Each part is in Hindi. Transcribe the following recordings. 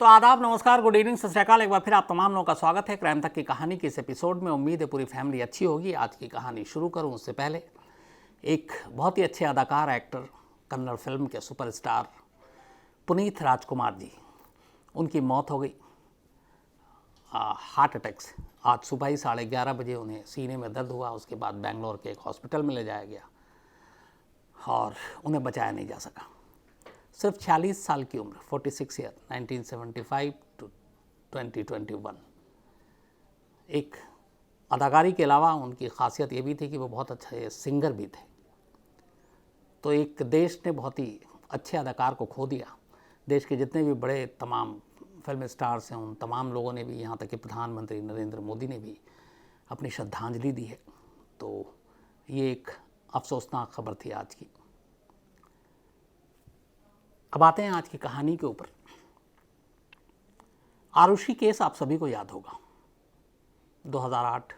तो आदाब, नमस्कार, गुड इवनिंग, सत श्री अकाल। एक बार फिर आप तमाम लोगों का स्वागत है क्राइम तक की कहानी के इस एपिसोड में। उम्मीद है पूरी फैमिली अच्छी होगी। आज की कहानी शुरू करूं उससे पहले एक बहुत ही अच्छे अदाकार, एक्टर, कन्नड़ फिल्म के सुपरस्टार पुनीत राजकुमार जी, उनकी मौत हो गई हार्ट अटैक से। आज सुबह ही 11:30 बजे उन्हें सीने में दर्द हुआ। उसके बाद बेंगलोर के एक हॉस्पिटल में ले जाया गया और उन्हें बचाया नहीं जा सका। सिर्फ 46 साल की उम्र, 46 ईयर, 1975 टू 2021। एक अदाकारी के अलावा उनकी खासियत ये भी थी कि वो बहुत अच्छे सिंगर भी थे। तो एक देश ने बहुत ही अच्छे अदाकार को खो दिया। देश के जितने भी बड़े तमाम फिल्म स्टार्स हैं, उन तमाम लोगों ने भी, यहाँ तक कि प्रधानमंत्री नरेंद्र मोदी ने भी अपनी श्रद्धांजलि दी है। तो ये एक अफसोसनाक खबर थी आज की। अब आते हैं आज की कहानी के ऊपर। आरुषि केस आप सभी को याद होगा। 2008,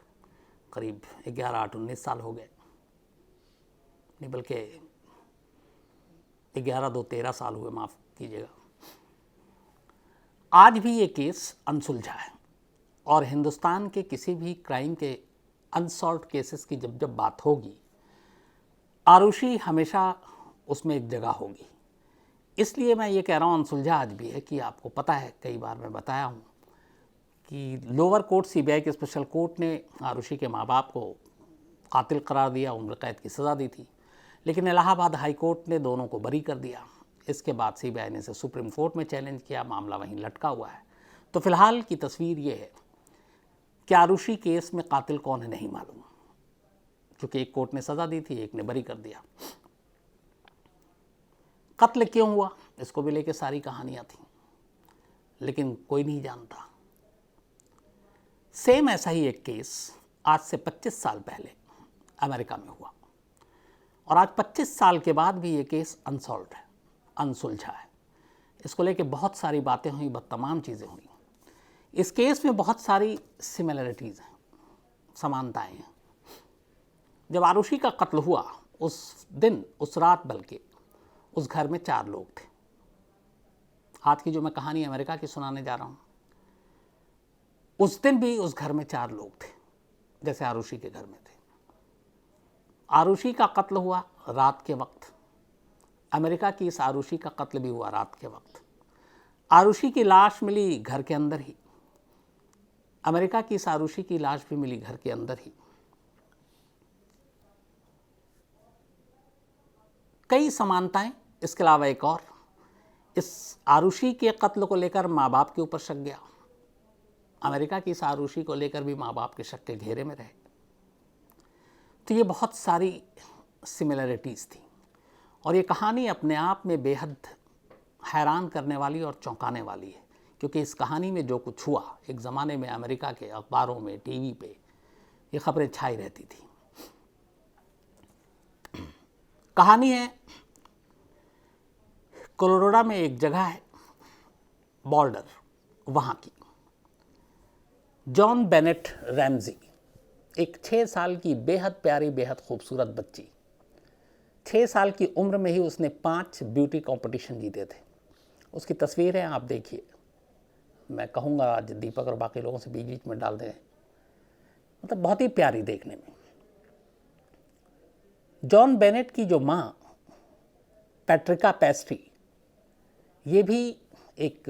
करीब 11-8-19 साल हो गए, नहीं बल्कि 11-2-13 साल हुए, माफ़ कीजिएगा। आज भी ये केस अनसुलझा है और हिंदुस्तान के किसी भी क्राइम के अनसॉल्व्ड केसेस की जब बात होगी, आरुषि हमेशा उसमें एक जगह होगी। इसलिए मैं ये कह रहा हूँ अनसुलझा आज भी है कि आपको पता है, कई बार मैं बताया हूँ कि लोअर कोर्ट सीबीआई के स्पेशल कोर्ट ने आरुषि के माँ बाप को कातिल करार दिया, उम्र कैद की सज़ा दी थी, लेकिन इलाहाबाद हाई कोर्ट ने दोनों को बरी कर दिया। इसके बाद सीबीआई ने इसे सुप्रीम कोर्ट में चैलेंज किया, मामला वहीं लटका हुआ है। तो फिलहाल की तस्वीर ये है कि आरुषि केस में कातिल कौन है नहीं मालूम, क्योंकि एक कोर्ट ने सज़ा दी थी, एक ने बरी कर दिया। कत्ल क्यों हुआ, इसको भी लेके सारी कहानियां थी, लेकिन कोई नहीं जानता। सेम ऐसा ही एक केस आज से 25 साल पहले अमेरिका में हुआ और आज 25 साल के बाद भी ये केस अनसॉल्व्ड है, अनसुलझा है। इसको लेके बहुत सारी बातें हुई, बहुत तमाम चीज़ें हुई। इस केस में बहुत सारी सिमिलरिटीज़ हैं, समानताएं हैं। जब आरुषि का कत्ल हुआ उस दिन, उस रात, बल्कि उस घर में 4 लोग थे। आज की जो मैं कहानी अमेरिका की सुनाने जा रहा हूँ, उस दिन भी उस घर में 4 लोग थे, जैसे आरुषि के घर में थे। आरुषि का कत्ल हुआ रात के वक्त। अमेरिका की इस आरुषि का कत्ल भी हुआ रात के वक्त। आरुषि की लाश मिली घर के अंदर ही। अमेरिका की इस आरुषि की लाश भी मिली घर के अंदर ही। कई समानताएं, इसके अलावा एक और, इस आरुषि के कत्ल को लेकर माँ बाप के ऊपर शक गया। अमेरिका की इस आरुषि को लेकर भी माँ बाप के शक के घेरे में रहे। तो ये बहुत सारी सिमिलरिटीज़ थी और ये कहानी अपने आप में बेहद हैरान करने वाली और चौंकाने वाली है, क्योंकि इस कहानी में जो कुछ हुआ, एक ज़माने में अमेरिका के अखबारों में, टीवी पे ये खबरें छाई रहती थी। कहानी है कोलोराडो में एक जगह है बॉर्डर, वहाँ की। जॉन बेनेट रैमजी, एक 6 साल की बेहद प्यारी, बेहद खूबसूरत बच्ची। 6 साल की उम्र में ही उसने 5 ब्यूटी कंपटीशन जीते थे। उसकी तस्वीर है, आप देखिए। मैं कहूँगा आज दीपक और बाकी लोगों से बीच बीच में डाल दें, मतलब बहुत ही प्यारी देखने में। जॉन बेनेट की जो माँ पैट्रिका पेस्ट्री, ये भी एक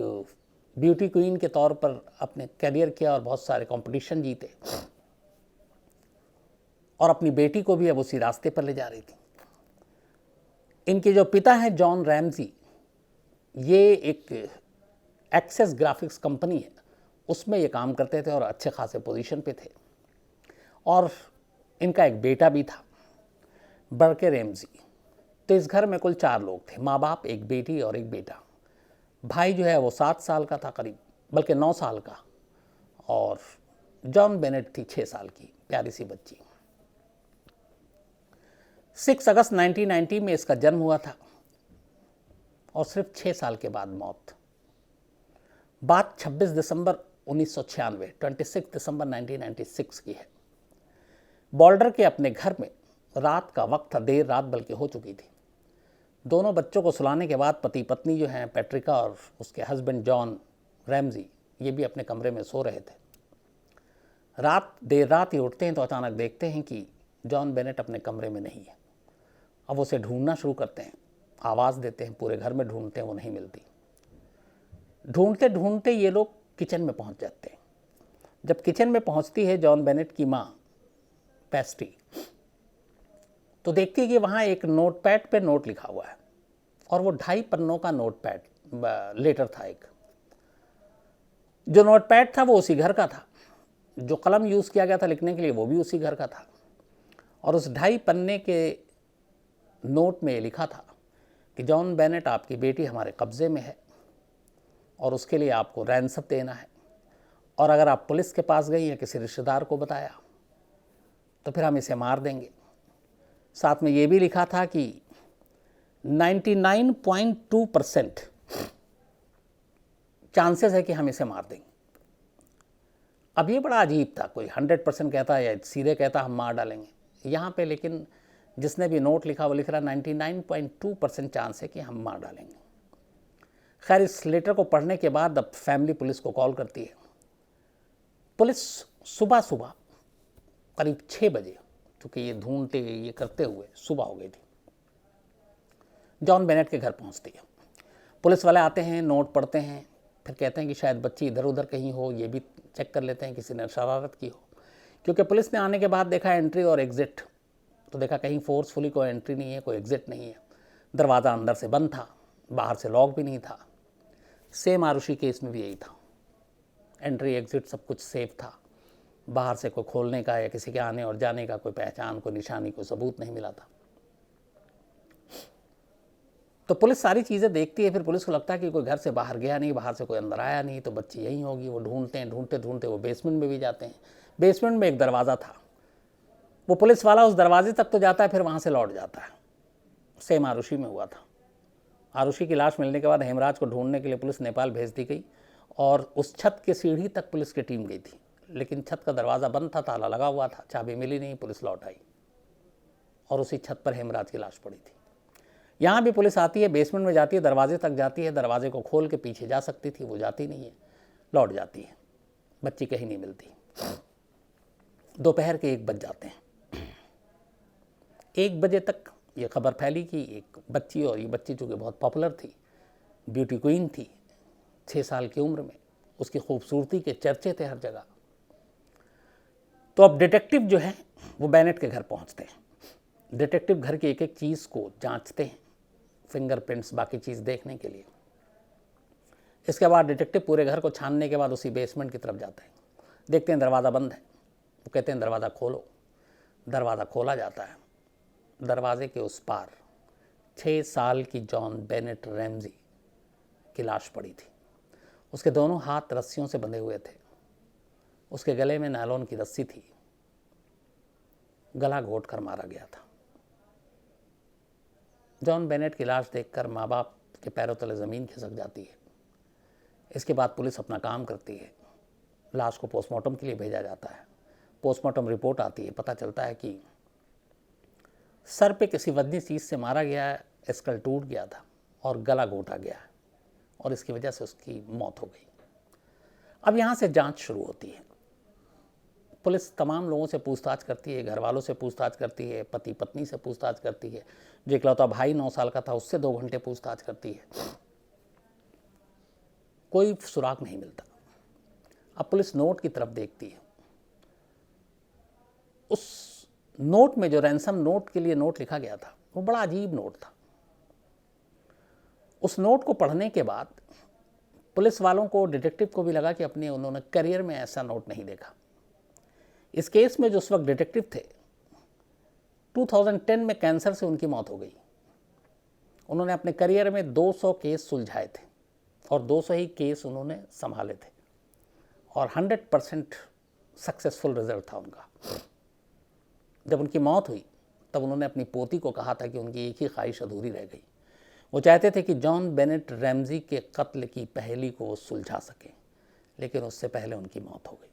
ब्यूटी क्वीन के तौर पर अपने करियर किया और बहुत सारे कंपटीशन जीते, और अपनी बेटी को भी अब उसी रास्ते पर ले जा रही थी। इनके जो पिता हैं जॉन रैमजी, ये एक एक्सेस ग्राफिक्स कंपनी है, उसमें ये काम करते थे और अच्छे खासे पोजीशन पे थे। और इनका एक बेटा भी था, बर्के रैमजी। तो इस घर में कुल 4 लोग थे, माँ बाप, एक बेटी और एक बेटा। भाई जो है वो 7 साल का था करीब, बल्कि 9 साल का, और जॉन बेनेट थी 6 साल की प्यारी सी बच्ची। 6 अगस्त 1990 में इसका जन्म हुआ था और सिर्फ 6 साल के बाद मौत। बात 26 दिसंबर 1996, 26 दिसंबर 1996 की है। बॉर्डर के अपने घर में रात का वक्त था, देर रात बल्कि हो चुकी थी। दोनों बच्चों को सुलाने के बाद पति पत्नी जो हैं, पैट्रिका और उसके हस्बैंड जॉन, रैमजी, ये भी अपने कमरे में सो रहे थे। देर रात ही उठते हैं तो अचानक देखते हैं कि जॉन बेनेट अपने कमरे में नहीं है। अब उसे ढूंढना शुरू करते हैं, आवाज़ देते हैं, पूरे घर में ढूंढते हैं, वो नहीं मिलती। ढूंढते ढूंढते ये लोग किचन में पहुंच जाते हैं। जब किचन में पहुंचती है जॉन बेनेट की माँ पैस्टी, तो देखती है कि वहाँ एक नोटपैड पे नोट लिखा हुआ है, और वो 2.5 पन्नों का नोटपैड लेटर था। एक जो नोटपैड था वो उसी घर का था, जो कलम यूज़ किया गया था लिखने के लिए वो भी उसी घर का था, और उस 2.5 पन्ने के नोट में लिखा था कि जॉन बेनेट, आपकी बेटी हमारे कब्ज़े में है और उसके लिए आपको रैंसम देना है, और अगर आप पुलिस के पास गई या किसी रिश्तेदार को बताया तो फिर हम इसे मार देंगे। साथ में ये भी लिखा था कि 99.2% चांसेस है कि हम इसे मार देंगे। अब ये बड़ा अजीब था, कोई 100% कहता या सीधे कहता हम मार डालेंगे। यहाँ पे लेकिन जिसने भी नोट लिखा वो लिख रहा 99.2% चांस है कि हम मार डालेंगे। खैर, इस लेटर को पढ़ने के बाद अब फैमिली पुलिस को कॉल करती है। पुलिस सुबह सुबह करीब 6 बजे, क्योंकि ये ढूंढते ये करते हुए सुबह हो गई थी, जॉन बेनेट के घर पहुंचती है। पुलिस वाले आते हैं, नोट पढ़ते हैं, फिर कहते हैं कि शायद बच्ची इधर उधर कहीं हो, ये भी चेक कर लेते हैं किसी ने शरारत की हो, क्योंकि पुलिस ने आने के बाद देखा एंट्री और एग्ज़िट, तो देखा कहीं फोर्सफुली कोई एंट्री नहीं है, कोई एग्ज़िट नहीं है। दरवाज़ा अंदर से बंद था, बाहर से लॉक भी नहीं था। सेम आरुषि केस में भी यही था, एंट्री एग्ज़िट सब कुछ सेफ था, बाहर से कोई खोलने का या किसी के आने और जाने का कोई पहचान, कोई निशानी, कोई सबूत नहीं मिला था। तो पुलिस सारी चीज़ें देखती है, फिर पुलिस को लगता है कि कोई घर से बाहर गया नहीं, बाहर से कोई अंदर आया नहीं, तो बच्ची यहीं होगी। वो ढूंढते हैं, ढूंढते ढूंढते वो बेसमेंट में भी जाते हैं। बेसमेंट में एक दरवाज़ा था, वो पुलिस वाला उस दरवाजे तक तो जाता है, फिर वहाँ से लौट जाता है। सेम आरुषि में हुआ था। आरुषि की लाश मिलने के बाद हेमराज को ढूंढने के लिए पुलिस नेपाल भेज दी गई, और उस छत के सीढ़ी तक पुलिस की टीम गई थी, लेकिन छत का दरवाज़ा बंद था, ताला लगा हुआ था, चाबी मिली नहीं। पुलिस लौट आई और उसी छत पर हेमराज की लाश पड़ी थी। यहाँ भी पुलिस आती है, बेसमेंट में जाती है, दरवाजे तक जाती है, दरवाजे को खोल के पीछे जा सकती थी, वो जाती नहीं है, लौट जाती है। बच्ची कहीं नहीं मिलती। दोपहर के 1 बज जाते हैं। 1 बजे तक ये खबर फैली कि एक बच्ची, और ये बच्ची चूँकि बहुत पॉपुलर थी, ब्यूटी क्वीन थी, 6 साल की उम्र में, उसकी खूबसूरती के चर्चे थे हर जगह। तो अब डिटेक्टिव जो है वो बेनेट के घर पहुंचते हैं। डिटेक्टिव घर की एक एक चीज़ को जांचते हैं, फिंगरप्रिंट्स, बाकी चीज़ देखने के लिए। इसके बाद डिटेक्टिव पूरे घर को छानने के बाद उसी बेसमेंट की तरफ जाते हैं। देखते हैं दरवाज़ा बंद है, वो कहते हैं दरवाज़ा खोलो। दरवाज़ा खोला जाता है। दरवाजे के उस पार 6 साल की जॉन बेनेट रैमजी की लाश पड़ी थी। उसके दोनों हाथ रस्सियों से बंधे हुए थे, उसके गले में नायलॉन की रस्सी थी, गला घोट कर मारा गया था। जॉन बेनेट की लाश देखकर माँ बाप के पैरों तले ज़मीन खिसक जाती है। इसके बाद पुलिस अपना काम करती है। लाश को पोस्टमार्टम के लिए भेजा जाता है। पोस्टमार्टम रिपोर्ट आती है, पता चलता है कि सर पे किसी वजनी चीज़ से मारा गया है, स्कल टूट गया था और गला घोटा गया है, और इसकी वजह से उसकी मौत हो गई। अब यहाँ से जांच शुरू होती है। पुलिस तमाम लोगों से पूछताछ करती है, घर वालों से पूछताछ करती है, पति पत्नी से पूछताछ करती है, जो इकलौता भाई 9 साल का था उससे 2 घंटे पूछताछ करती है। कोई सुराग नहीं मिलता। अब पुलिस नोट की तरफ देखती है। उस नोट में जो रैंसम नोट के लिए नोट लिखा गया था वो बड़ा अजीब नोट था। उस नोट को पढ़ने के बाद पुलिस वालों को, डिटेक्टिव को भी लगा कि अपने उन्होंने करियर में ऐसा नोट नहीं देखा। इस केस में जो उस वक्त डिटेक्टिव थे, 2010 में कैंसर से उनकी मौत हो गई। उन्होंने अपने करियर में 200 केस सुलझाए थे और 200 ही केस उन्होंने संभाले थे, और 100% सक्सेसफुल रिजल्ट था उनका। जब उनकी मौत हुई तब उन्होंने अपनी पोती को कहा था कि उनकी एक ही ख्वाहिश अधूरी रह गई। वो चाहते थे कि जॉन बेनेट रैमजी के कत्ल की पहेली को वो सुलझा सकें, लेकिन उससे पहले उनकी मौत हो गई।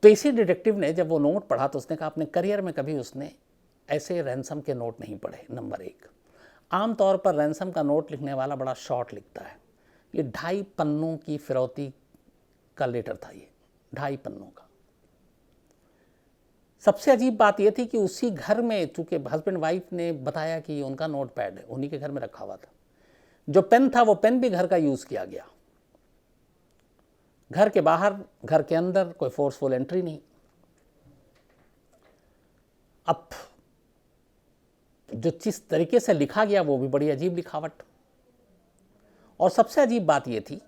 तो इसी डिटेक्टिव ने जब वो नोट पढ़ा तो उसने कहा अपने करियर में कभी उसने ऐसे रैंसम के नोट नहीं पढ़े। नंबर 1, आमतौर पर रैंसम का नोट लिखने वाला बड़ा शॉर्ट लिखता है, ये 2.5 पन्नों की फिरौती का लेटर था, ये 2.5 पन्नों का। सबसे अजीब बात यह थी कि उसी घर में, चूंकि हस्बैंड वाइफ ने बताया कि उनका नोट पैड है, उन्हीं के घर में रखा हुआ था, जो पेन था वो पेन भी घर का यूज किया गया। घर के बाहर, घर के अंदर कोई फोर्सफुल एंट्री नहीं। अब जो जिस तरीके से लिखा गया वो भी बड़ी अजीब लिखावट। और सबसे अजीब बात यह थी,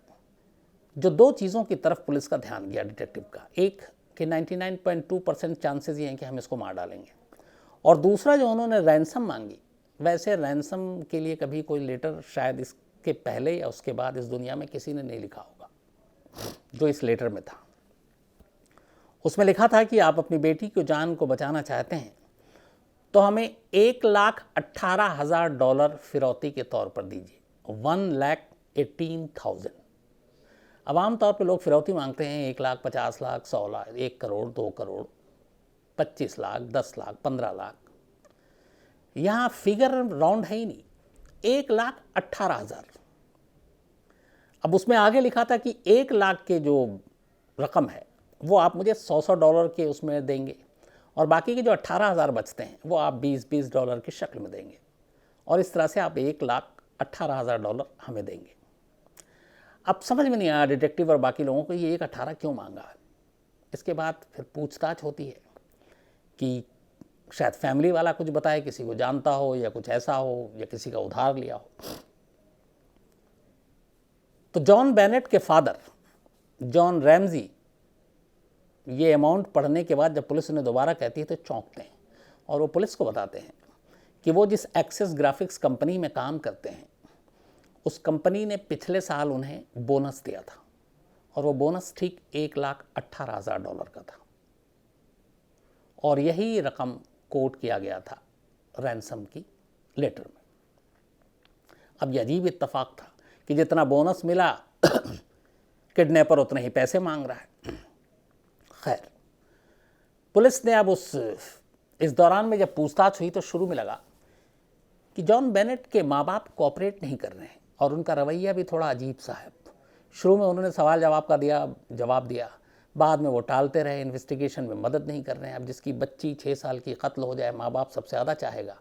जो 2 चीज़ों की तरफ पुलिस का ध्यान गया डिटेक्टिव का, एक कि 99.2% चांसेस ये हैं कि हम इसको मार डालेंगे, और दूसरा जो उन्होंने रैंसम मांगी, वैसे रैंसम के लिए कभी कोई लेटर शायद इसके पहले या उसके बाद इस दुनिया में किसी ने नहीं लिखा होगा जो इस लेटर में था। उसमें लिखा था कि आप अपनी बेटी की जान को बचाना चाहते हैं तो हमें $1,18,000 फिरौती के तौर पर दीजिए, 1,18,000। अब आमतौर पर लोग फिरौती मांगते हैं 1,50,00,000, 100 लाख, 1 करोड़, 2 करोड़, 25 लाख, 10 लाख, 15 लाख। यहाँ फिगर राउंड है ही नहीं, 1,18,000। अब उसमें आगे लिखा था कि 1 लाख के जो रकम है वो आप मुझे $100 के उसमें देंगे, और बाकी के जो 18,000 बचते हैं वो आप $20 की शक्ल में देंगे, और इस तरह से आप $1,18,000 हमें देंगे। अब समझ में नहीं आया डिटेक्टिव और बाकी लोगों को ये 1,18 क्यों मांगा है। इसके बाद फिर पूछताछ होती है कि शायद फैमिली वाला कुछ बताए, किसी को जानता हो या कुछ ऐसा हो, या किसी का उधार लिया हो। तो जॉन बेनेट के फादर जॉन रैमजी ये अमाउंट पढ़ने के बाद जब पुलिस उन्हें दोबारा कहती है तो चौंकते हैं, और वो पुलिस को बताते हैं कि वो जिस एक्सेस ग्राफिक्स कंपनी में काम करते हैं उस कंपनी ने पिछले साल उन्हें बोनस दिया था, और वो बोनस ठीक $1,18,000 का था, और यही रकम कोट किया गया था रैंसम की लेटर में। अब ये अजीब इत्तेफाक था कि जितना बोनस मिला किडनैपर उतने ही पैसे मांग रहा है। खैर, पुलिस ने अब इस दौरान में जब पूछताछ हुई तो शुरू में लगा कि जॉन बेनेट के माँ बाप कोऑपरेट नहीं कर रहे हैं, और उनका रवैया भी थोड़ा अजीब सा है। शुरू में उन्होंने सवाल जवाब दिया, बाद में वो टालते रहे, इन्वेस्टिगेशन में मदद नहीं कर रहे हैं। अब जिसकी बच्ची 6 साल की कत्ल हो जाए, माँ बाप सबसे ज़्यादा चाहेगा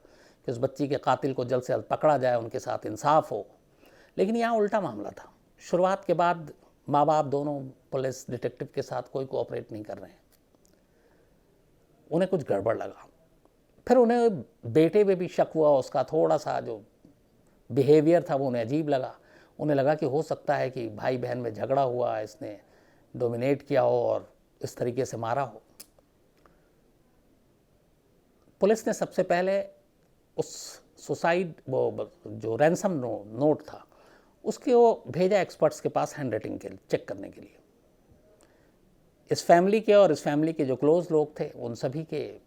कि उस बच्ची के कातिल को जल्द से जल्द पकड़ा जाए, उनके साथ इंसाफ हो। लेकिन यहाँ उल्टा मामला था। शुरुआत के बाद माँ बाप दोनों पुलिस डिटेक्टिव के साथ कोई कोऑपरेट नहीं कर रहे हैं। उन्हें कुछ गड़बड़ लगा। फिर उन्हें बेटे पे भी शक हुआ, उसका थोड़ा सा जो बिहेवियर था वो उन्हें अजीब लगा। उन्हें लगा कि हो सकता है कि भाई बहन में झगड़ा हुआ, इसने डोमिनेट किया हो और इस तरीके से मारा हो। पुलिस ने सबसे पहले उस सुसाइड, वो जो रैंसम नोट था उसके वो भेजा एक्सपर्ट्स के पास हैंड राइटिंग के चेक करने के लिए। इस फैमिली के और इस फैमिली के जो क्लोज लोग थे उन सभी के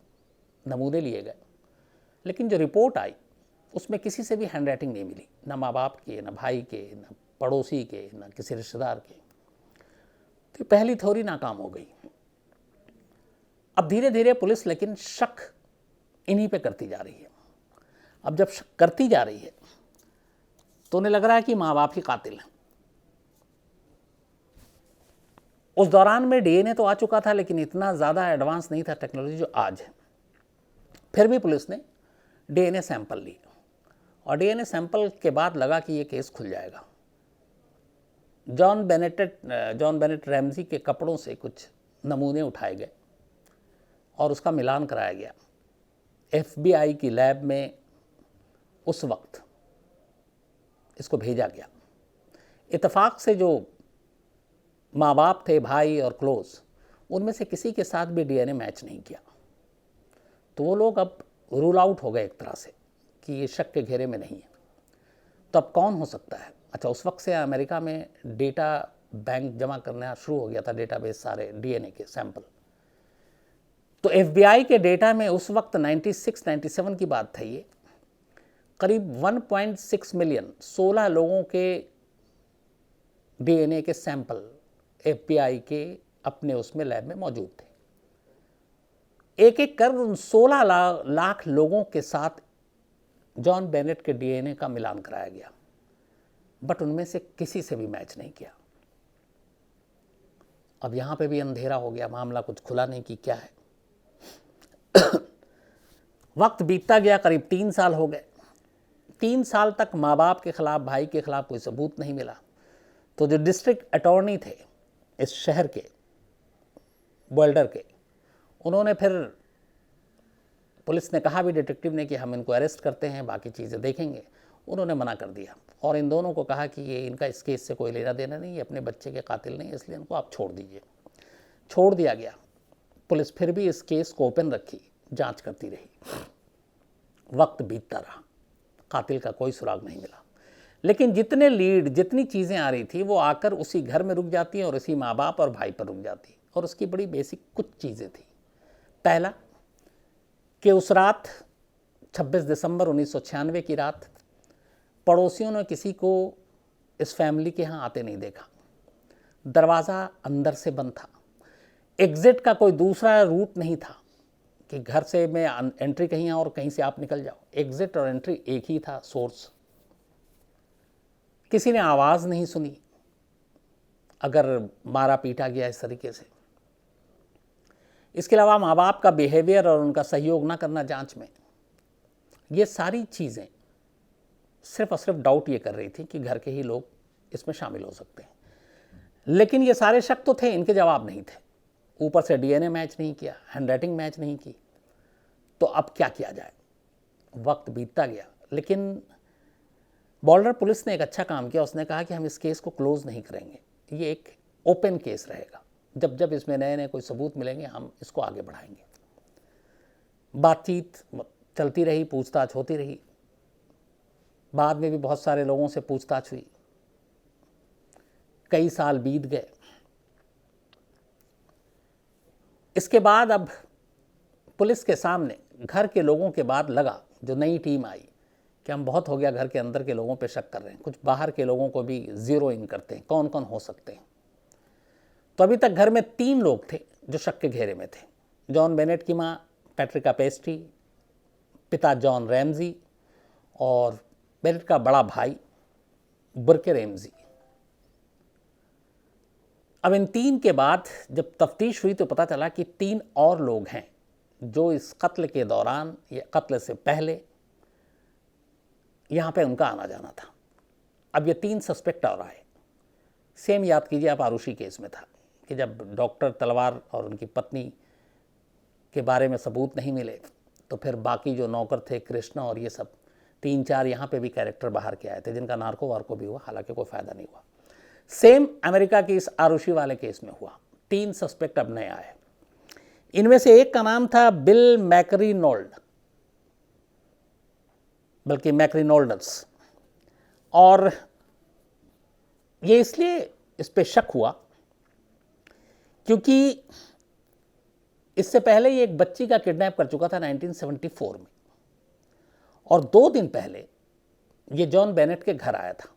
नमूने लिए गए, लेकिन जो रिपोर्ट आई उसमें किसी से भी हैंड राइटिंग नहीं मिली, ना माँ बाप के, ना भाई के, ना पड़ोसी के, ना किसी रिश्तेदार के। तो पहली थ्योरी नाकाम हो गई। अब धीरे धीरे पुलिस लेकिन शक इन्हीं पे करती जा रही है। अब जब शक करती जा रही है तो उन्हें लग रहा है कि माँ बाप ही कातिल हैं। उस दौरान में डीएनए तो आ चुका था, लेकिन इतना ज़्यादा एडवांस नहीं था टेक्नोलॉजी जो आज है। फिर भी पुलिस ने डीएनए सैंपल ली, और डीएनए सैंपल के बाद लगा कि ये केस खुल जाएगा। जॉन बेनेट रैमजी के कपड़ों से कुछ नमूने उठाए गए और उसका मिलान कराया गया। FBI की लैब में उस वक्त इसको भेजा गया। इत्तेफाक से जो माँ बाप थे, भाई और क्लोज, उनमें से किसी के साथ भी डीएनए मैच नहीं किया। तो वो लोग अब रूल आउट हो गए एक तरह से कि ये शक के घेरे में नहीं है। तो अब कौन हो सकता है? अच्छा, उस वक्त से अमेरिका में डेटा बैंक जमा करना शुरू हो गया था, डेटाबेस सारे डीएनए के सैंपल। तो FBI के डेटा में उस वक्त 96-97 की बात था, ये करीब 1.6 मिलियन 16 लोगों के डीएनए के सैंपल FBI के अपने उसमें लैब में मौजूद थे। एक एक कर उन 16 लाख लोगों के साथ जॉन बेनेट के डीएनए का मिलान कराया गया। बट उनमें से किसी से भी मैच नहीं किया। अब यहाँ पे भी अंधेरा हो गया, मामला कुछ खुला नहीं कि क्या है। वक्त बीतता गया, करीब 3 साल हो गए। 3 साल तक माँ बाप के खिलाफ, भाई के खिलाफ कोई सबूत नहीं मिला। तो जो डिस्ट्रिक्ट अटॉर्नी थे इस शहर के, बोल्डर के, उन्होंने फिर, पुलिस ने कहा भी डिटेक्टिव ने कि हम इनको अरेस्ट करते हैं, बाकी चीज़ें देखेंगे। उन्होंने मना कर दिया और इन दोनों को कहा कि ये इनका इस केस से कोई लेना देना नहीं, ये अपने बच्चे के कातिल नहीं, इसलिए इनको आप छोड़ दीजिए। छोड़ दिया गया। पुलिस फिर भी इस केस को ओपन रखी, जांच करती रही। वक्त बीतता रहा, कातिल का कोई सुराग नहीं मिला। लेकिन जितने लीड, जितनी चीज़ें आ रही थी वो आकर उसी घर में रुक जाती हैं और उसी माँ बाप और भाई पर रुक जाती। और उसकी बड़ी बेसिक कुछ चीज़ें थी। पहला कि उस रात 26 दिसंबर 1996 की रात पड़ोसियों ने किसी को इस फैमिली के यहाँ आते नहीं देखा। दरवाज़ा अंदर से बंद था। एग्ज़िट का कोई दूसरा रूट नहीं था कि घर से मैं एंट्री कहीं और कहीं से आप निकल जाओ। एग्ज़िट और एंट्री एक ही था सोर्स। किसी ने आवाज़ नहीं सुनी अगर मारा पीटा गया इस तरीके से। इसके अलावा माँ बाप का बिहेवियर और उनका सहयोग ना करना जांच में, ये सारी चीज़ें सिर्फ और सिर्फ डाउट ये कर रही थी कि घर के ही लोग इसमें शामिल हो सकते हैं। लेकिन ये सारे शक तो थे, इनके जवाब नहीं थे। ऊपर से डीएनए मैच नहीं किया, हैंडराइटिंग मैच नहीं की, तो अब क्या किया जाए। वक्त बीतता गया, लेकिन बॉर्डर पुलिस ने एक अच्छा काम किया। उसने कहा कि हम इस केस को क्लोज नहीं करेंगे, ये एक ओपन केस रहेगा। जब जब इसमें नए नए कोई सबूत मिलेंगे हम इसको आगे बढ़ाएंगे। बातचीत चलती रही, पूछताछ होती रही। बाद में भी बहुत सारे लोगों से पूछताछ हुई। कई साल बीत गए। इसके बाद अब पुलिस के सामने घर के लोगों के बाद लगा, जो नई टीम आई, कि हम बहुत हो गया घर के अंदर के लोगों पे शक कर रहे हैं, कुछ बाहर के लोगों को भी ज़ीरो इन करते हैं, कौन कौन हो सकते हैं। तो अभी तक घर में 3 लोग थे जो शक के घेरे में थे। जॉन बेनेट की माँ पैट्रिका पेस्ट्री, पिता जॉन रैमजी और बेनेट का बड़ा भाई बुर्के रैमजी। अब इन 3 के बाद जब तफ्तीश हुई तो पता चला कि 3 और लोग हैं जो इस कत्ल के दौरान या कत्ल से पहले यहाँ पे उनका आना जाना था। अब ये 3 सस्पेक्ट और आए। सेम याद कीजिए आप, आरुषि केस में था कि जब डॉक्टर तलवार और उनकी पत्नी के बारे में सबूत नहीं मिले तो फिर बाकी जो नौकर थे, कृष्णा और ये सब 3-4 यहाँ पे भी कैरेक्टर बाहर के आए थे जिनका नार्को वार्को भी हुआ, हालांकि कोई फ़ायदा नहीं हुआ। सेम अमेरिका की इस आरुषि वाले केस में हुआ। 3 सस्पेक्ट अब नए आए। इनमें से एक का नाम था बिल मैकरीनोल्ड, बल्कि मैकरीनोल्डस। और ये इसलिए इस पे शक हुआ क्योंकि इससे पहले ये एक बच्ची का किडनैप कर चुका था 1974 में, और 2 दिन पहले ये जॉन बेनेट के घर आया था।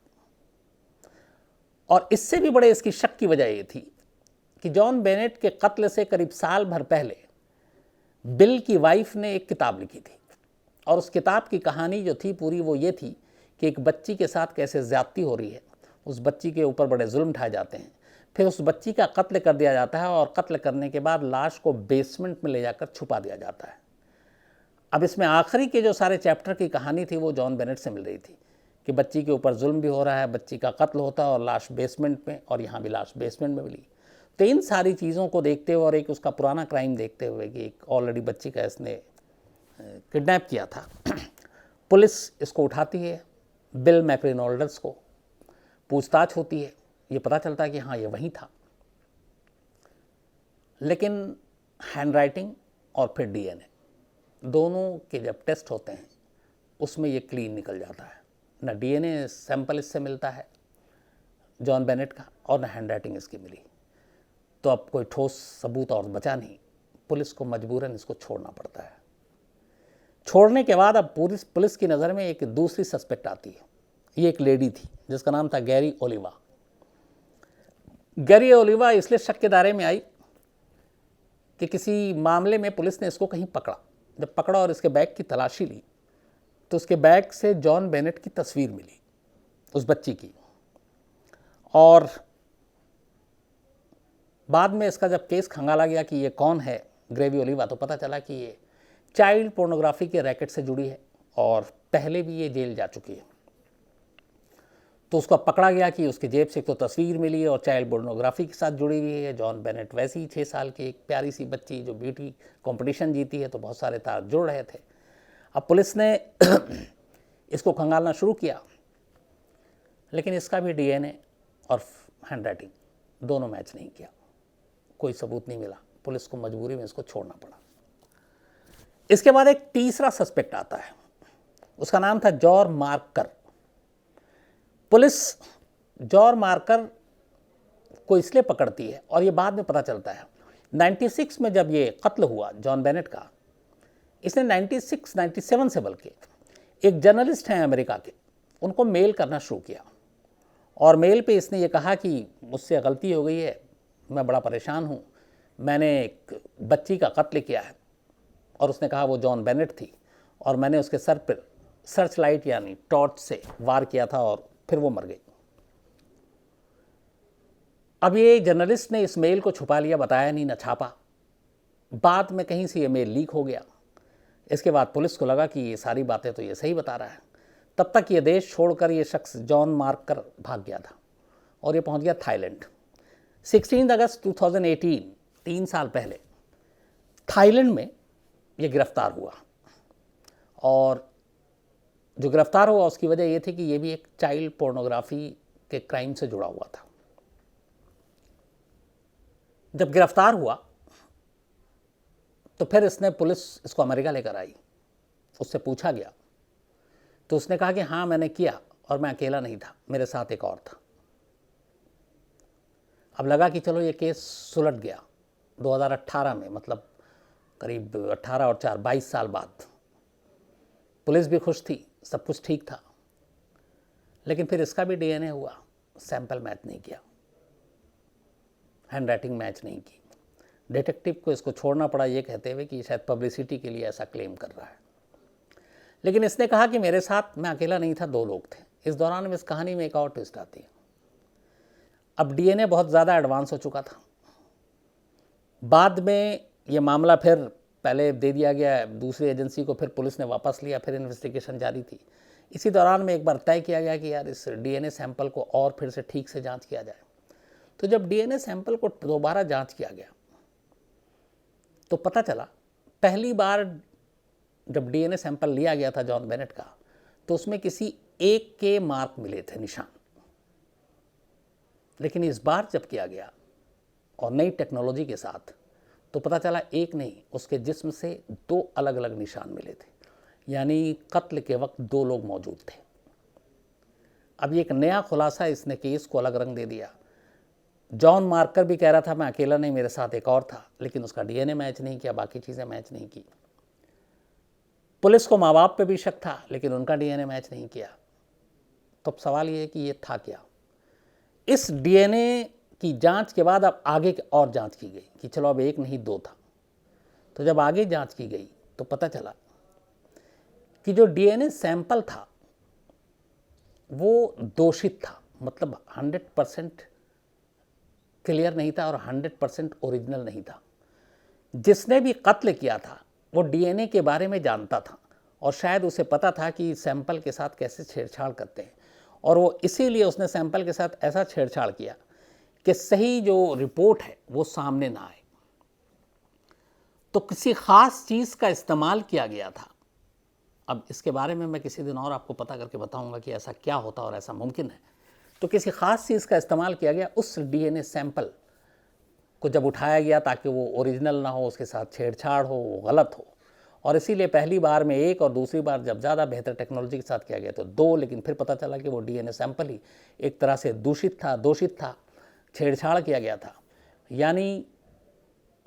और इससे भी बड़े इसकी शक की वजह ये थी कि जॉन बेनेट के कत्ल से करीब साल भर पहले बिल की वाइफ ने एक किताब लिखी थी, और उस किताब की कहानी जो थी पूरी वो ये थी कि एक बच्ची के साथ कैसे ज़्यादती हो रही है, उस बच्ची के ऊपर बड़े जुल्म ढाए जाते हैं, फिर उस बच्ची का कत्ल कर दिया जाता है और कत्ल करने के बाद लाश को बेसमेंट में ले जाकर छुपा दिया जाता है। अब इसमें आखिरी के जो सारे चैप्टर की कहानी थी वो जॉन बेनेट से मिल रही थी कि बच्ची के ऊपर जुल्म भी हो रहा है, बच्ची का कत्ल होता है और लाश बेसमेंट में, और यहाँ भी लाश बेसमेंट में मिली। तो इन सारी चीज़ों को देखते हुए और एक उसका पुराना क्राइम देखते हुए कि एक ऑलरेडी बच्ची का इसने किडनैप किया था, पुलिस इसको उठाती है, बिल मैकरीनोल्डस को पूछताछ होती है। ये पता चलता है कि हाँ ये वही था। लेकिन हैंडराइटिंग और फिर डीएनए दोनों के जब टेस्ट होते हैं उसमें ये क्लीन निकल जाता है। ना डीएनए सैंपल इससे मिलता है जॉन बेनेट का, और ना हैंडराइटिंग इसकी मिली। तो अब कोई ठोस सबूत और बचा नहीं, पुलिस को मजबूरन इसको छोड़ना पड़ता है। छोड़ने के बाद अब पुलिस की नज़र में एक दूसरी सस्पेक्ट आती है। ये एक लेडी थी जिसका नाम था गैरी ओलिवा। गैरी ओलिवा इसलिए शक के दायरे में आई कि किसी मामले में पुलिस ने इसको कहीं पकड़ा। जब पकड़ा और इसके बैग की तलाशी ली तो उसके बैग से जॉन बेनेट की तस्वीर मिली, उस बच्ची की। और बाद में इसका जब केस खंगाला गया कि ये कौन है ग्रेवी ओलिवा, तो पता चला कि ये चाइल्ड पोर्नोग्राफी के रैकेट से जुड़ी है और पहले भी ये जेल जा चुकी है। तो उसको पकड़ा गया कि उसकी जेब से तो तस्वीर मिली है और चाइल्ड पोर्नोग्राफी के साथ जुड़ी हुई है। जॉन बेनेट वैसी ही 6 साल की एक प्यारी सी बच्ची जो ब्यूटी कंपटीशन जीती है, तो बहुत सारे तार जुड़ रहे थे। अब पुलिस ने इसको खंगालना शुरू किया, लेकिन इसका भी डीएनए और हैंडराइटिंग दोनों मैच नहीं किया, कोई सबूत नहीं मिला। पुलिस को मजबूरी में इसको छोड़ना पड़ा। इसके बाद एक तीसरा सस्पेक्ट आता है, उसका नाम था George marker. Police George marker को इसलिए पकड़ती है और ये बाद में पता चलता है 96 में जब ये कत्ल हुआ जॉन बेनेट का, इसने 97 से बल्कि एक जर्नलिस्ट हैं अमेरिका के, उनको मेल करना शुरू किया और मेल पे इसने ये कहा कि मुझसे गलती हो गई है, मैं बड़ा परेशान हूँ, मैंने एक बच्ची का कत्ल किया है। और उसने कहा वो जॉन बेनेट थी और मैंने उसके सर पर सर्च लाइट यानी टॉर्च से वार किया था और फिर वो मर गई। अब ये जर्नलिस्ट ने इस मेल को छुपा लिया, बताया नहीं, न छापा। बाद में कहीं से ये मेल लीक हो गया। इसके बाद पुलिस को लगा कि ये सारी बातें तो ये सही बता रहा है। तब तक ये देश छोड़कर ये शख्स जॉन मार्कर भाग गया था और ये पहुंच गया थाईलैंड। 16 अगस्त 2018, 3 साल पहले थाईलैंड में ये गिरफ्तार हुआ। और जो गिरफ्तार हुआ उसकी वजह ये थी कि ये भी एक चाइल्ड पोर्नोग्राफी के क्राइम से जुड़ा हुआ था। जब गिरफ्तार हुआ तो फिर पुलिस इसको अमेरिका लेकर आई। उससे पूछा गया तो उसने कहा कि हाँ मैंने किया और मैं अकेला नहीं था, मेरे साथ एक और था। अब लगा कि चलो ये केस सुलट गया 2018 में, मतलब करीब 18 और 4 22 साल बाद। पुलिस भी खुश थी, सब कुछ ठीक था। लेकिन फिर इसका भी डीएनए हुआ, सैंपल मैच नहीं किया, हैंडराइटिंग मैच नहीं की। डिटेक्टिव को इसको छोड़ना पड़ा ये कहते हुए कि शायद पब्लिसिटी के लिए ऐसा क्लेम कर रहा है। लेकिन इसने कहा कि मेरे साथ मैं अकेला नहीं था, 2 लोग थे। इस दौरान में इस कहानी में एक और ट्विस्ट आती है। अब डीएनए बहुत ज़्यादा एडवांस हो चुका था। बाद में ये मामला फिर पहले दे दिया गया दूसरी एजेंसी को, फिर पुलिस ने वापस लिया, फिर इन्वेस्टिगेशन जारी थी। इसी दौरान में एक बार तय किया गया कि यार इस डीएनए सैंपल को और फिर से ठीक से जांच किया जाए। तो जब डीएनए सैंपल को दोबारा जांच किया गया तो पता चला, पहली बार जब डीएनए सैंपल लिया गया था जॉन बेनेट का, तो उसमें किसी एक के मार्क मिले थे, निशान। लेकिन इस बार जब किया गया और नई टेक्नोलॉजी के साथ, तो पता चला एक नहीं, उसके जिस्म से 2 अलग अलग निशान मिले थे। यानी कत्ल के वक्त 2 लोग मौजूद थे। अब ये एक नया खुलासा इसने केस को अलग रंग दे दिया। जॉन मार्कर भी कह रहा था मैं अकेला नहीं, मेरे साथ एक और था, लेकिन उसका डीएनए मैच नहीं किया, बाकी चीज़ें मैच नहीं की। पुलिस को माँ बाप पे भी शक था, लेकिन उनका डीएनए मैच नहीं किया। तो अब सवाल ये है कि ये था क्या। इस डीएनए की जांच के बाद अब आगे और जांच की गई कि चलो अब 1 नहीं 2 था। तो जब आगे जांच की गई तो पता चला कि जो डीएनए सैंपल था वो दोषित था, मतलब 100% क्लियर नहीं था और 100% ओरिजिनल नहीं था। जिसने भी कत्ल किया था वो डीएनए के बारे में जानता था और शायद उसे पता था कि सैंपल के साथ कैसे छेड़छाड़ करते हैं, और वो इसीलिए उसने सैंपल के साथ ऐसा छेड़छाड़ किया कि सही जो रिपोर्ट है वो सामने ना आए। तो किसी ख़ास चीज़ का इस्तेमाल किया गया था। अब इसके बारे में मैं किसी दिन और आपको पता करके बताऊंगा कि ऐसा क्या होता और ऐसा मुमकिन है। तो किसी ख़ास चीज़ का इस्तेमाल किया गया उस डीएनए सैंपल को जब उठाया गया ताकि वो ओरिजिनल ना हो, उसके साथ छेड़छाड़ हो, वो गलत हो। और इसीलिए पहली बार में 1 और दूसरी बार जब ज़्यादा बेहतर टेक्नोलॉजी के साथ किया गया तो 2, लेकिन फिर पता चला कि वो डीएनए सैंपल ही एक तरह से दोषित था, छेड़छाड़ किया गया था। यानी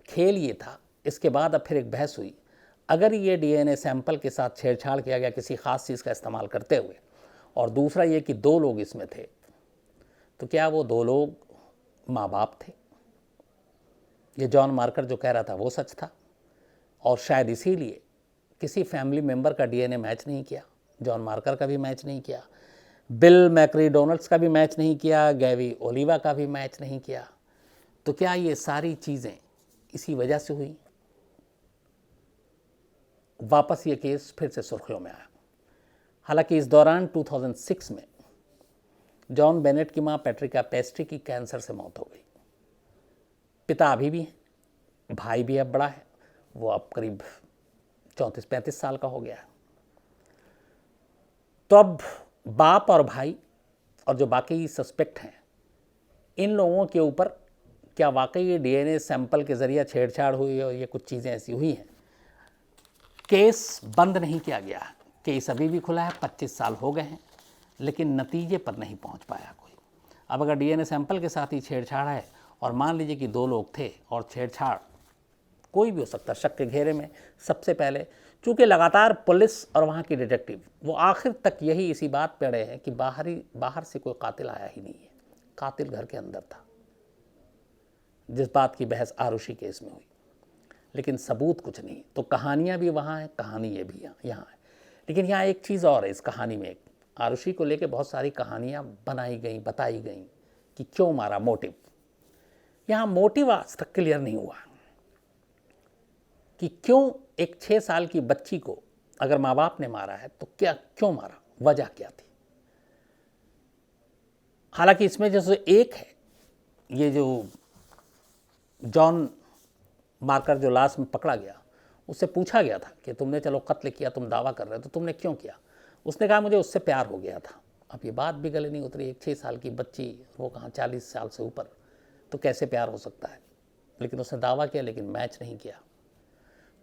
खेल ये था। इसके बाद अब फिर एक बहस हुई, अगर ये डीएनए सैंपल के साथ छेड़छाड़ किया गया किसी ख़ास चीज़ का इस्तेमाल करते हुए, और दूसरा ये कि 2 लोग इसमें थे, तो क्या वो 2 लोग माँ बाप थे? ये जॉन मार्कर जो कह रहा था वो सच था, और शायद इसीलिए किसी फैमिली मेम्बर का डीएनए मैच नहीं किया, जॉन मार्कर का भी मैच नहीं किया। बिल मैक्रीडोनल्ड्स का भी मैच नहीं किया, गैवी ओलिवा का भी मैच नहीं किया। तो क्या ये सारी चीज़ें इसी वजह से हुई? वापस ये केस फिर से सुर्खियों में आया। हालांकि इस दौरान 2006 में जॉन बेनेट की मां पैट्रिका पेस्ट्री की कैंसर से मौत हो गई। पिता अभी भी हैं, भाई भी अब बड़ा है, वो अब करीब 34-35 साल का हो गया है। तो अब बाप और भाई और जो बाकी सस्पेक्ट हैं, इन लोगों के ऊपर क्या वाकई ये डीएनए सैंपल के जरिए छेड़छाड़ हुई और ये कुछ चीज़ें ऐसी हुई हैं? केस बंद नहीं किया गया, केस अभी भी खुला है, 25 साल हो गए हैं, लेकिन नतीजे पर नहीं पहुंच पाया कोई। अब अगर डीएनए सैंपल के साथ ही छेड़छाड़ है और मान लीजिए कि 2 लोग थे और छेड़छाड़ कोई भी हो सकता है, शक के घेरे में सबसे पहले, चूँकि लगातार पुलिस और वहाँ की डिटेक्टिव वो आखिर तक यही इसी बात पे अड़े हैं कि बाहर से कोई कातिल आया ही नहीं है, कातिल घर के अंदर था, जिस बात की बहस आरुषि केस में हुई, लेकिन सबूत कुछ नहीं। तो कहानियाँ भी वहाँ हैं, कहानी ये भी यहाँ है। लेकिन यहाँ एक चीज़ और है इस कहानी में, आरुषि को लेकर बहुत सारी कहानियाँ बनाई गई, बताई गई कि क्यों मारा, मोटिव। यहाँ मोटिव आज तक क्लियर नहीं हुआ कि क्यों एक 6 साल की बच्ची को अगर माँ बाप ने मारा है तो क्यों मारा, वजह क्या थी। हालांकि इसमें जैसे एक है, ये जो जॉन मार्कर जो लास्ट में पकड़ा गया, उससे पूछा गया था कि तुमने चलो कत्ल किया, तुम दावा कर रहे हो, तो तुमने क्यों किया? उसने कहा मुझे उससे प्यार हो गया था। अब ये बात भी गले नहीं उतरी, एक 6 साल की बच्ची, वो कहाँ 40 साल से ऊपर, तो कैसे प्यार हो सकता है? लेकिन उसने दावा किया, लेकिन मैच नहीं किया।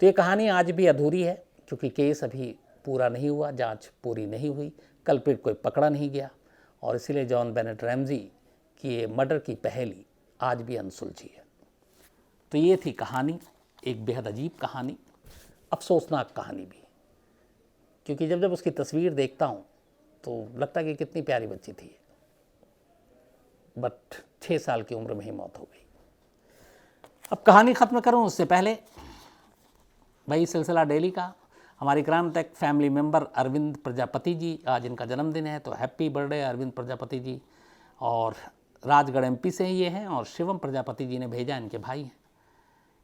तो ये कहानी आज भी अधूरी है, क्योंकि केस अभी पूरा नहीं हुआ, जांच पूरी नहीं हुई, कल्प्रिट कोई पकड़ा नहीं गया, और इसीलिए जॉन बेनेट रैमजी की ये मर्डर की पहेली आज भी अनसुलझी है। तो ये थी कहानी, एक बेहद अजीब कहानी, अफसोसनाक कहानी भी, क्योंकि जब उसकी तस्वीर देखता हूँ तो लगता है कि कितनी प्यारी बच्ची थी, बट 6 साल की उम्र में ही मौत हो गई। अब कहानी ख़त्म करूँ उससे पहले भाई सिलसिला डेली का हमारी crime tech family member Arvind Prajapati ji, आज इनका जन्मदिन है, तो हैप्पी बर्थडे अरविंद प्रजापति जी। और राजगढ़ एमपी से ही ये हैं, और शिवम प्रजापति जी ने भेजा, इनके भाई हैं।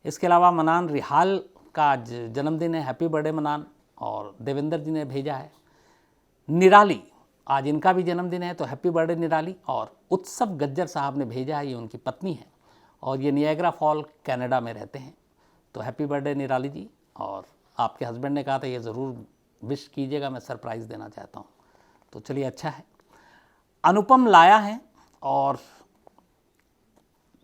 इसके अलावा मनान रिहाल का आज जन्मदिन है, हैप्पी बर्थडे मनान। और देवेंद्र जी ने भेजा है। निराली, आज इनका भी जन्मदिन है, तो हैप्पी बर्थडे निराली। और उत्सव गज्जर साहब ने भेजा है, ये उनकी पत्नी है और ये नियाग्रा फॉल कनाडा में रहते हैं, तो हैप्पी बर्थडे निराली जी। और आपके हस्बैंड ने कहा था ये ज़रूर विश कीजिएगा, मैं सरप्राइज़ देना चाहता हूँ, तो चलिए अच्छा है। अनुपम लाया है, और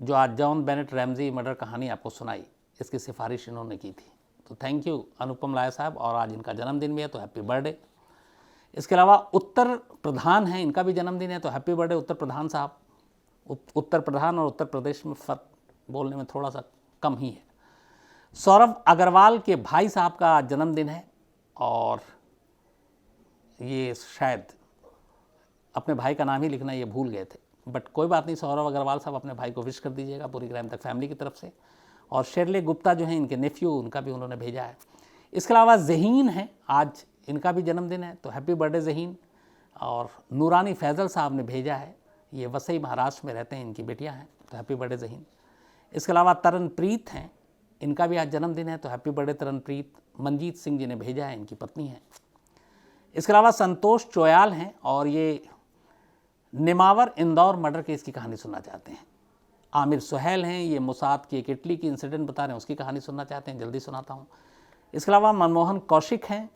जो आज जॉन बेनेट रैमजी मर्डर कहानी आपको सुनाई, इसकी सिफारिश इन्होंने की थी, तो थैंक यू अनुपम लाया साहब। और आज इनका जन्मदिन भी है, तो हैप्पी बर्थडे। इसके अलावा उत्तर प्रधान हैं, इनका भी जन्मदिन है, तो हैप्पी बर्थडे उत्तर प्रधान साहब। उत्तर प्रधान और उत्तर प्रदेश में फ़र्क बोलने में थोड़ा सा कम ही है। सौरभ अग्रवाल के भाई साहब का जन्मदिन है, और ये शायद अपने भाई का नाम ही लिखना ये भूल गए थे, बट कोई बात नहीं, सौरभ अग्रवाल साहब अपने भाई को विश कर दीजिएगा पूरी क्राइम टेक फैमिली की तरफ से। और शेरले गुप्ता जो हैं इनके नेफ्यू, उनका भी उन्होंने भेजा है। इसके अलावा ज़हीन हैं, आज इनका भी जन्मदिन है, तो हैप्पी बर्थडे ज़हीन। और नूरानी फैज़ल साहब ने भेजा है, ये वसई महाराष्ट्र में रहते हैं, इनकी बेटियां हैं, तो हैप्पी बर्थडे ज़हीन। इसके अलावा तरनप्रीत हैं, इनका भी आज जन्मदिन है, तो हैप्पी बर्थडे तरनप्रीत। मनजीत सिंह जी ने भेजा है, इनकी पत्नी है। इसके अलावा संतोष चोयाल हैं, और ये निमावर इंदौर मर्डर केस की कहानी सुनना चाहते हैं। आमिर सुहेल हैं, ये मुसाद की एक इटली की इंसिडेंट बता रहे हैं, उसकी कहानी सुनना चाहते हैं, जल्दी सुनाता हूँ। इसके अलावा मनमोहन कौशिक हैं,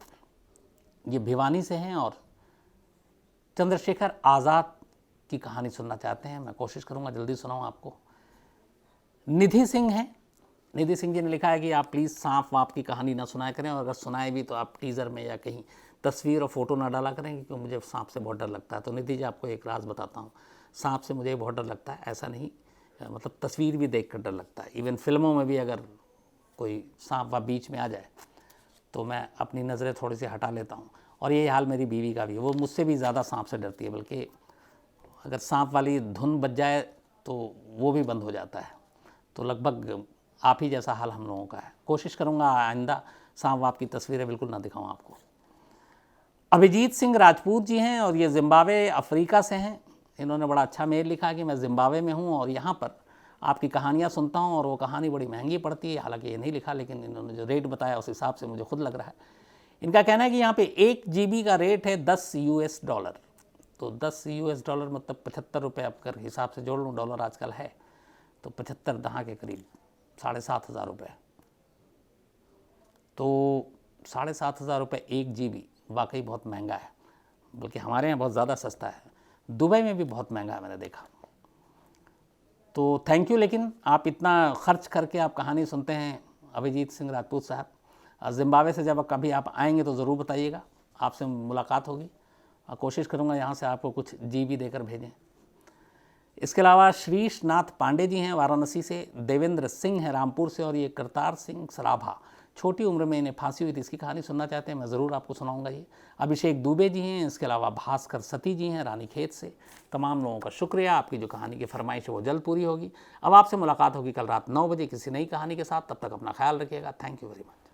ये भिवानी से हैं, और चंद्रशेखर आज़ाद की कहानी सुनना चाहते हैं, मैं कोशिश करूँगा जल्दी सुनाऊँ आपको। निधि सिंह हैं, निधि सिंह जी ने लिखा है कि आप प्लीज़ सांप वाप की कहानी ना सुनाया करें, और अगर सुनाए भी तो आप टीज़र में या कहीं तस्वीर और फ़ोटो ना डाला करें, क्योंकि मुझे सांप से बहुत डर लगता है। तो निधि जी, आपको एक राज बताता हूँ, सांप से मुझे बहुत डर लगता है, ऐसा नहीं, मतलब तस्वीर भी देख कर डर लगता है। इवन फिल्मों में भी अगर कोई सांप व बीच में आ जाए तो मैं अपनी नज़रें थोड़ी सी हटा लेता हूँ। और यही हाल मेरी बीवी का भी, वो मुझसे भी ज़्यादा सांप से डरती है, बल्कि अगर सांप वाली धुन बज जाए तो वो भी बंद हो जाता है। तो लगभग आप ही जैसा हाल हम लोगों का है। कोशिश करूँगा आइंदा सांप वाप की तस्वीरें बिल्कुल ना दिखाऊँ आपको। अभिजीत सिंह राजपूत जी हैं और ये जिम्बाब्वे अफ्रीका से हैं। इन्होंने बड़ा अच्छा मेल लिखा कि मैं जिम्बाब्वे में हूँ और यहाँ पर आपकी कहानियाँ सुनता हूँ और वो कहानी बड़ी महंगी पड़ती है। हालांकि ये नहीं लिखा, लेकिन इन्होंने जो रेट बताया उस हिसाब से मुझे खुद लग रहा है। इनका कहना है कि यहाँ पे 1 GB का रेट है $10 तो $10 मतलब 75 रुपये, अब कर हिसाब से जोड़ लूँ, डॉलर आजकल है तो 75 दहाँ के करीब 7,500 रुपये। तो 7,500 रुपये 1 GB वाकई बहुत महंगा है, बल्कि हमारे यहाँ बहुत ज़्यादा सस्ता है। दुबई में भी बहुत महंगा है, मैंने देखा। तो थैंक यू, लेकिन आप इतना खर्च करके आप कहानी सुनते हैं अभिजीत सिंह राजपूत साहब। जिम्बाब्वे से जब कभी आप आएंगे तो ज़रूर बताइएगा, आपसे मुलाकात होगी और कोशिश करूँगा यहाँ से आपको कुछ GB देकर भेजें। इसके अलावा श्रीश नाथ पांडे जी हैं वाराणसी से, देवेंद्र सिंह हैं रामपुर से, और ये करतार सिंह सराभा, छोटी उम्र में इन्हें फांसी हुई थी, इसकी कहानी सुनना चाहते हैं, मैं ज़रूर आपको सुनाऊंगा ये। अभिषेक दुबे जी हैं, इसके अलावा भास्कर सती जी हैं रानीखेत से। तमाम लोगों का शुक्रिया, आपकी जो कहानी की फरमाइश है वो जल्द पूरी होगी। अब आपसे मुलाकात होगी कल रात 9 बजे किसी नई कहानी के साथ। तब तक अपना ख्याल रखिएगा। Thank you very much.